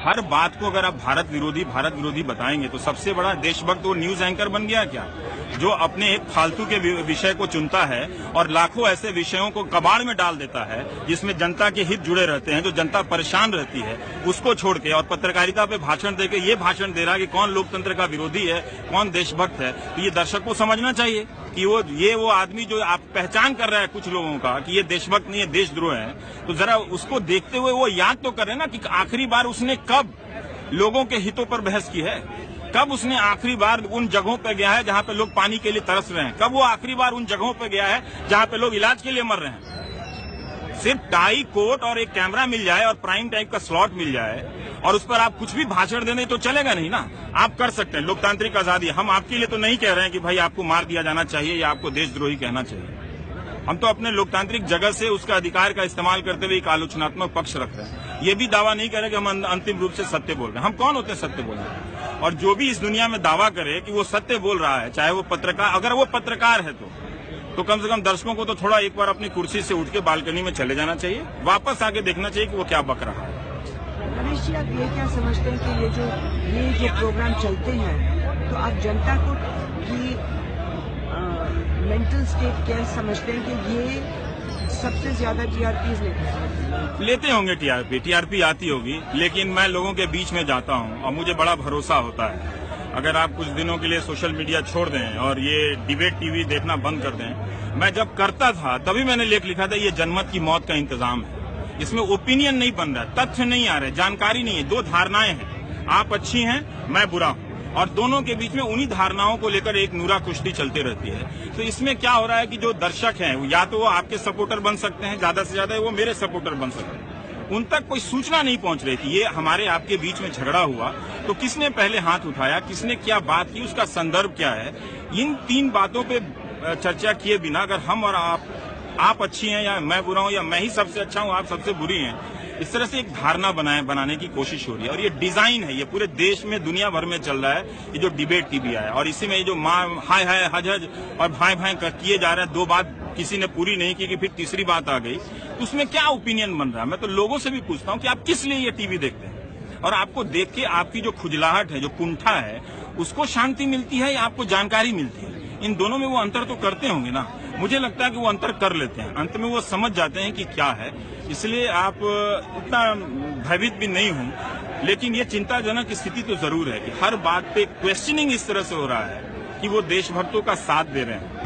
हर बात को अगर आप भारत विरोधी बताएंगे तो सबसे बड़ा देशभक्त वो न्यूज एंकर बन गया क्या, जो अपने एक फालतू के विषय को चुनता है और लाखों ऐसे विषयों को कबाड़ में डाल देता है जिसमें जनता के हित जुड़े रहते हैं, जो जनता परेशान रहती है, उसको छोड़ के और पत्रकारिता पे भाषण देके ये भाषण दे रहा है कि कौन लोकतंत्र का विरोधी है, कौन देशभक्त है। तो ये दर्शक को समझना चाहिए कि वो आदमी जो आप पहचान कर रहा है कुछ लोगों का कि ये देशभक्त नहीं है, देशद्रोह है, तो जरा उसको देखते हुए वो याद तो करे ना कि आखिरी बार उसने कब लोगों के हितों पर बहस की है, कब उसने आखिरी बार उन जगहों पर गया है जहां पे लोग पानी के लिए तरस रहे हैं, कब वो आखिरी बार उन जगहों पर गया है जहां पे लोग इलाज के लिए मर रहे हैं। सिर्फ टाई कोट और एक कैमरा मिल जाए और प्राइम टाइम का स्लॉट मिल जाए और उस पर आप कुछ भी भाषण देने तो चलेगा नहीं ना। आप कर सकते हैं, लोकतांत्रिक आजादी। हम आपके लिए तो नहीं कह रहे हैं कि भाई आपको मार दिया जाना चाहिए या आपको देशद्रोही कहना चाहिए। हम तो अपने लोकतांत्रिक जगह से उसका अधिकार का इस्तेमाल करते हुए एक आलोचनात्मक पक्ष रख रहे हैं। ये भी दावा नहीं कर रहे कि हम अंतिम रूप से सत्य बोल रहे हैं। हम कौन होते हैं सत्य बोलने? और जो भी इस दुनिया में दावा करे कि वो सत्य बोल रहा है, चाहे वो पत्रकार, अगर वो पत्रकार है तो कम से कम दर्शकों को तो थोड़ा एक बार अपनी कुर्सी से उठ के बालकनी में चले जाना चाहिए, वापस आके देखना चाहिए कि वो क्या बक रहा है। रमेश जी, आप ये क्या समझते हैं कि ये जो प्रोग्राम चलते हैं तो आप जनता को की मेंटल स्टेट क्या समझते हैं कि ये सबसे ज्यादा टीआरपी लेते होंगे? टीआरपी आती होगी, लेकिन मैं लोगों के बीच में जाता हूं और मुझे बड़ा भरोसा होता है। अगर आप कुछ दिनों के लिए सोशल मीडिया छोड़ दें और ये डिबेट टीवी देखना बंद कर दें, मैं जब करता था तभी मैंने लेख लिखा था ये जनमत की मौत का इंतजाम है। इसमें ओपिनियन नहीं बन रहा, तथ्य नहीं आ रहे, जानकारी नहीं है, दो धारणाएं हैं, आप अच्छी हैं, मैं बुरा हूं, और दोनों के बीच में उन्हीं धारणाओं को लेकर एक नूरा कुश्ती चलती रहती है। तो इसमें क्या हो रहा है कि जो दर्शक हैं या तो वो आपके सपोर्टर बन सकते हैं, ज्यादा से ज्यादा वो मेरे सपोर्टर बन सकते हैं, उन तक कोई सूचना नहीं पहुंच रही थी। ये हमारे आपके बीच में झगड़ा हुआ तो किसने पहले हाथ उठाया, किसने क्या बात की, उसका संदर्भ क्या है, इन तीन बातों पे चर्चा किए बिना अगर हम और आप अच्छी हैं या मैं बुरा हूं या मैं ही सबसे अच्छा हूं आप सबसे बुरी हैं, इस तरह से एक धारणा बनाने की कोशिश हो रही है। और ये डिजाइन है, ये पूरे देश में दुनिया भर में चल रहा है ये जो डिबेट टीवी है। और इसी में ये जो हाय हाय हज हज और भाई भाई किए जा रहे हैं, दो बात किसी ने पूरी नहीं की कि फिर तीसरी बात आ गई, तो उसमें क्या ओपिनियन बन रहा है? मैं तो लोगों से भी पूछता हूं कि आप किस लिए ये टीवी देखते हैं, और आपको देख के आपकी जो खुजलाहट है, जो कुंठा है, उसको शांति मिलती है या आपको जानकारी मिलती है? इन दोनों में वो अंतर तो करते होंगे ना। मुझे लगता है कि वो अंतर कर लेते हैं, अंत में वो समझ जाते हैं कि क्या है। इसलिए आप इतना भयभीत भी नहीं हूं, लेकिन ये चिंताजनक स्थिति तो जरूर है कि हर बात पे क्वेश्चनिंग इस तरह से हो रहा है कि वो देशभक्तों का साथ दे रहे हैं।